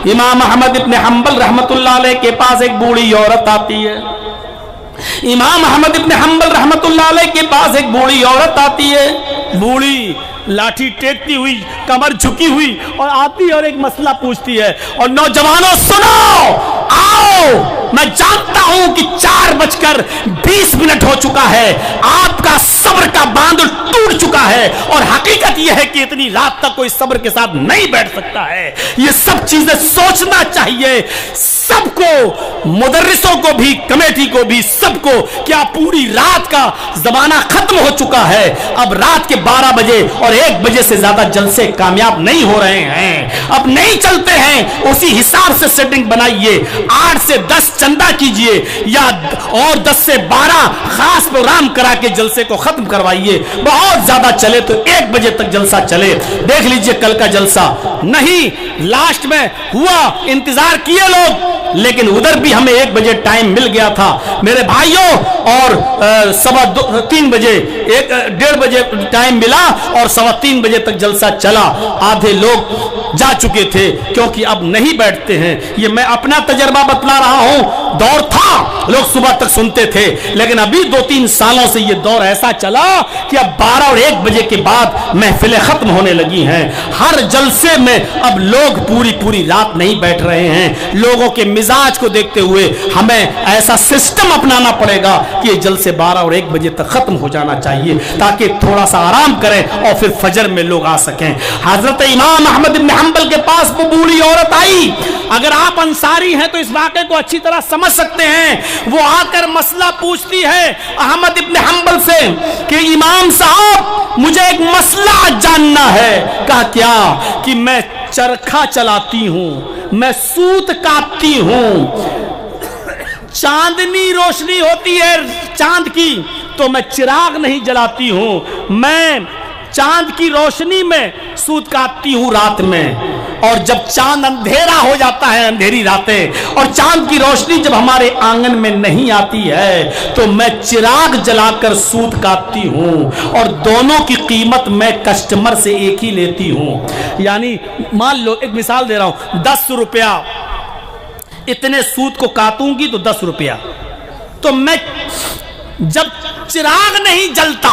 इमाम अहमद इब्न हंबल रहमतुल्लाह अलैह के पास एक बूढ़ी औरत आती है। इमाम अहमद इब्न हंबल रहमतुल्लाह अलैह के पास एक बूढ़ी औरत आती है। बूढ़ी लाठी टेकती हुई, कमर झुकी हुई और आती है और एक मसला पूछती है, और नौजवानों सुनो, आओ, मैं जानता हूं कि 4:20 हो चुका है, आपका सब्र का बांध टूट चुका है, और हकीकत यह है कि इतनी रात तक कोई सब्र के साथ नहीं बैठ सकता है। ये सब चीजें सोचना चाहिए सबको, मुदर्रिसों को भी, कमेटी को भी, सबको, क्या पूरी रात का जमाना खत्म हो चुका है। अब रात के 12 बजे और 1 बजे से ज्यादा जलसे कामयाब नहीं हो रहे हैं, अब नहीं चलते हैं। उसी हिसाब से सेटिंग बनाइए, 8 से 10 चंदा कीजिए, या और 10 से 12 खास प्रोग्राम करा के जलसे को खत्म करवाइए। बहुत ज्यादा चले तो 1 बजे तक जलसा चले। देख लीजिए कल का जलसा, नहीं लास्ट में हुआ, इंतजार किए लोग, लेकिन उधर भी हमें 1 बजे टाइम मिल गया था मेरे भाइयों, और 3:15 बजे, 1:30 बजे टाइम मिला और 3:15 बजे तक जलसा चला। आधे लोग जा चुके थे क्योंकि अब नहीं बैठते हैं। ये मैं अपना तजर्बा बतला रहा हूं। दौर था, लोग सुबह तक सुनते थे, लेकिन अभी 2-3 सालों से ये दौर ऐसा चला कि अब 12 और 1 बजे के बाद महफिलें खत्म होने लगी हैं। हर जलसे में अब लोग पूरी रात नहीं बैठ रहे हैं। लोगों के मिजाज को देखते हुए हमें ऐसा सिस्टम अपनाना पड़ेगा कि ये जलसे 12 और 1 बजे तक खत्म हो जाना चाहिए, ताकि थोड़ा सा आराम करें और फिर फजर में लोग आ सकें। हजरत इमाम अहमद इब्न हंबल के पास वो बूढ़ी औरत आई। अगर आप अंसारी हैं तो इस वाक़े को अच्छी तरह समझ सकते हैं। वो आकर मसला पूछती है अहमद इब्न हंबल से कि इमाम साहब, मुझे एक मसला जानना है। कहा क्या? कि मैं चरखा चलाती हूं, मैं सूत काटती हूं, चांदनी रोशनी होती है चांद की, तो मैं चिराग नहीं जलाती हूं, मैं चांद की रोशनी में सूत काटती हूं रात में। और जब चांद अंधेरा हो जाता है, अंधेरी रातें, और चांद की रोशनी जब हमारे आंगन में नहीं आती है, तो मैं चिराग जलाकर सूत काटती हूं, और दोनों की कीमत मैं कस्टमर से एक ही लेती हूं। यानी मान लो, एक मिसाल दे रहा हूं, 10 रुपया इतने सूत को काटूंगी तो 10 रुपया। तो मैं जब चिराग नहीं जलता,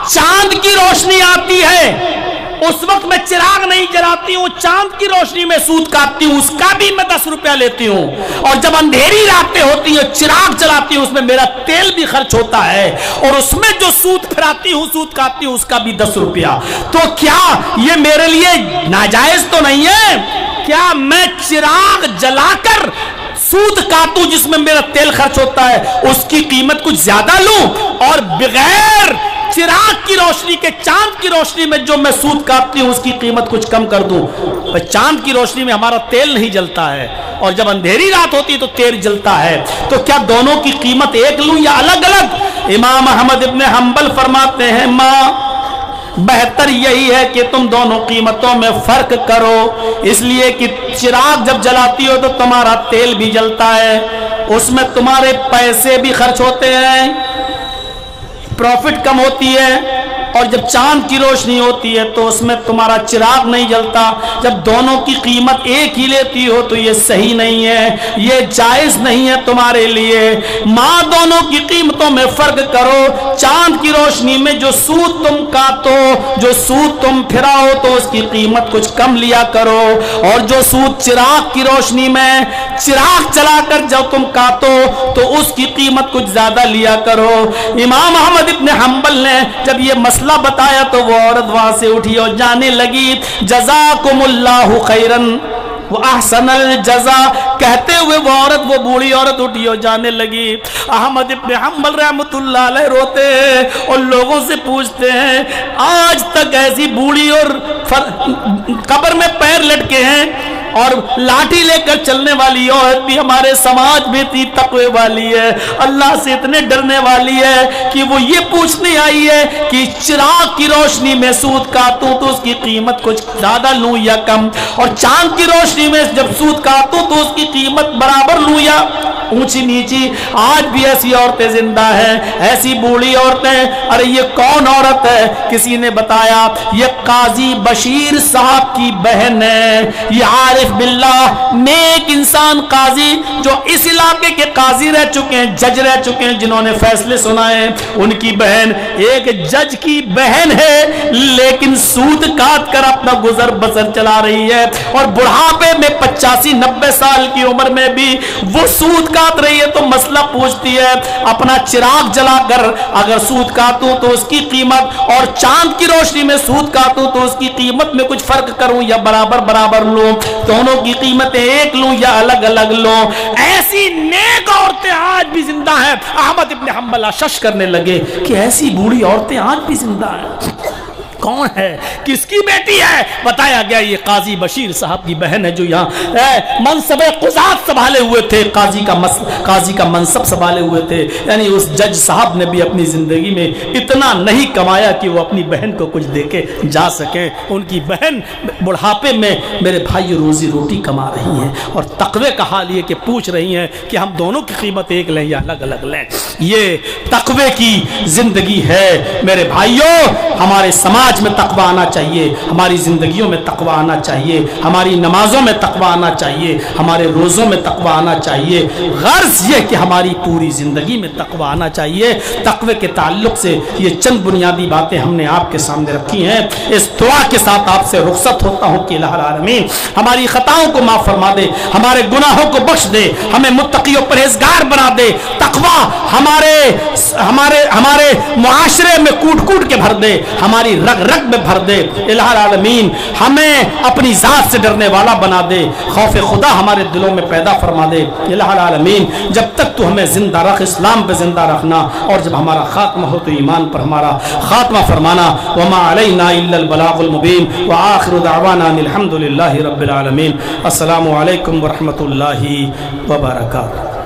चांद की रोशनी आती है, उस वक्त मैं चिराग नहीं जलाती हूं, चांद की रोशनी में सूत काटती हूं, उसका भी मैं 10 रुपया लेती हूं। और जब अंधेरी रातें होती हैं, चिराग जलाती हूं, उसमें मेरा तेल भी खर्च होता है, और उसमें जो सूत फिराती हूं, सूत काटती हूं, उसका भी 10 रुपया। तो क्या ये मेरे लिए नाजायज तो नहीं है? क्या मैं चिराग जलाकर सूत काटूं जिसमें मेरा तेल खर्च होता है, उसकी कीमत कुछ ज्यादा लूं, और बगैर चिराग की रोशनी के चांद की रोशनी में जो मैं सूत काटती हूं उसकी कीमत कुछ कम कर दूं? चांद की रोशनी में हमारा तेल नहीं जलता है, और जब अंधेरी रात होती है तो तेल जलता है। तो क्या दोनों की कीमत एक लूं या अलग अलग? इमाम अहमद इब्न हंबल फरमाते हैं, माँ, बेहतर यही है कि तुम दोनों कीमतों में फर्क करो, इसलिए कि चिराग जब जलाती हो तो तुम्हारा तेल भी जलता है, उसमें तुम्हारे पैसे भी खर्च होते हैं, प्रॉफिट कम होती है, और जब चांद की रोशनी होती है तो उसमें तुम्हारा चिराग नहीं जलता। जब दोनों की कीमत एक ही लेती हो तो ये सही नहीं है, ये जायज नहीं है तुम्हारे लिए। माँ, दोनों की कीमतों में फर्क करो। चांद की रोशनी में जो सूत तुम काटो, जो सूत तुम फिराओ, तो उसकी कीमत कुछ कम लिया करो, और जो सूत चिराग की रोशनी में चिराग जलाकर जब तुम काटो तो उसकी कीमत कुछ ज्यादा लिया करो। इमाम अहमद इब्न हंबल ने जब ये मसला बताया तो वो औरत वहां से उठी और जाने लगी। जज़ाकुमुल्लाहु खैरन व अहसनल जज़ा कहते हुए वो औरत, वो बूढ़ी औरत उठी और जाने लगी। अहमद इब्न हंबल रहमतुल्लाह अलैह रोते हैं और लोगों से पूछते हैं, आज तक ऐसी बूढ़ी और कब्र में पैर लटके हैं और लाठी लेकर चलने वाली औरत भी हमारे समाज में इतनी तकवे वाली है, अल्लाह से इतने डरने वाली है कि वो ये पूछने आई है कि चिराग की रोशनी में सूत काटूं तो उसकी कीमत कुछ ज्यादा लूं या कम, और चांद की रोशनी में जब सूत काटूं तो उसकी कीमत बराबर लूं या ऊंची नीची। आज भी ऐसी औरतें जिंदा हैं, ऐसी बूढ़ी औरतें। अरे ये कौन औरत है? किसी ने बताया ये काजी बशीर साहब की बहन है, ये आरिफ बिल्लाह, नेक इंसान काजी जो इस इलाके के काजी रह चुके हैं, जज रह चुके हैं, जिन्होंने फैसले सुनाए, उनकी बहन एक जज की बहन है, लेकिन सूद काट कर अपना गुजर बसर चला रही है, और बुढ़ापे में 85-90 साल की उम्र में भी वो सूद काट रही है। तो मसला पूछती है, अपना चिराग जलाकर अगर सूद काटूं तो उसकी कीमत, और चांद की रोशनी में सूद काटूं तो उसकी कीमत में कुछ फर्क करूं या बराबर बराबर लूं, दोनों की कीमतें एक लूं या अलग अलग लूं। ऐसी नेक औरतें आज भी जिंदा हैं। अहमद इब्न हंबल आशश करने लगे कि ऐसी बूढ़ी औरतें आज भी जिंदा हैं। कौन है, किसकी बेटी है? बताया गया ये काजी बशीर साहब की बहन है, जो यहाँ मनसब कुज़ात संभाले हुए थे, काजी का मनसब संभाले हुए थे। यानी उस जज साहब ने भी अपनी जिंदगी में इतना नहीं कमाया कि वो अपनी बहन को कुछ देके जा सके। उनकी बहन बुढ़ापे में मेरे भाई रोजी रोटी कमा रही हैं, और तकवे का हाल ये कि पूछ रही हैं कि हम दोनों की कीमत एक लें या अलग अलग लें। ये तकवे की जिंदगी है मेरे भाइयों। हमारे समाज में तकवा आना चाहिए, हमारी जिंदगियों में तकवा आना चाहिए, हमारी नमाजों में तकवा आना चाहिए, हमारे रोज़ों में तकवा आना चाहिए। गर्ज ये कि हमारी पूरी जिंदगी में तकवा आना चाहिए। तकवे के ताल्लुक से ये चंद बुनियादी बातें हमने आपके सामने रखी हैं। इस दुआ के साथ आपसे रुखसत होता हूँ कि इलाहुल आलमीन हमारी खताओं को माफ फरमा दे, हमारे गुनाहों को बख्श दे, हमें मुत्तकी और परहेजगार बना दे। तकवा हमारे हमारे हमारे मुआशरे में कूट कूट के भर दे, हमारी रग रग में भर दे। इलाहुल आलमीन हमें अपनी जात से डरने वाला बना दे, खौफ खुदा हमारे दिलों में पैदा फरमा दे। इलाहुल आलमीन जब तक तू हमें जिंदा रख, इस्लाम पे जिंदा रखना, और जब हमारा खात्मा हो तो ईमान पर हमारा खात्मा फरमाना। वमा अलैना इल्लल बलागुल मुबीन व आखिरु दअवाना अनिल हम्दुलिल्लाहि रब्बिल आलमीन। अस्सलामु अलैकुम व रहमतुल्लाहि व बरकातुहू।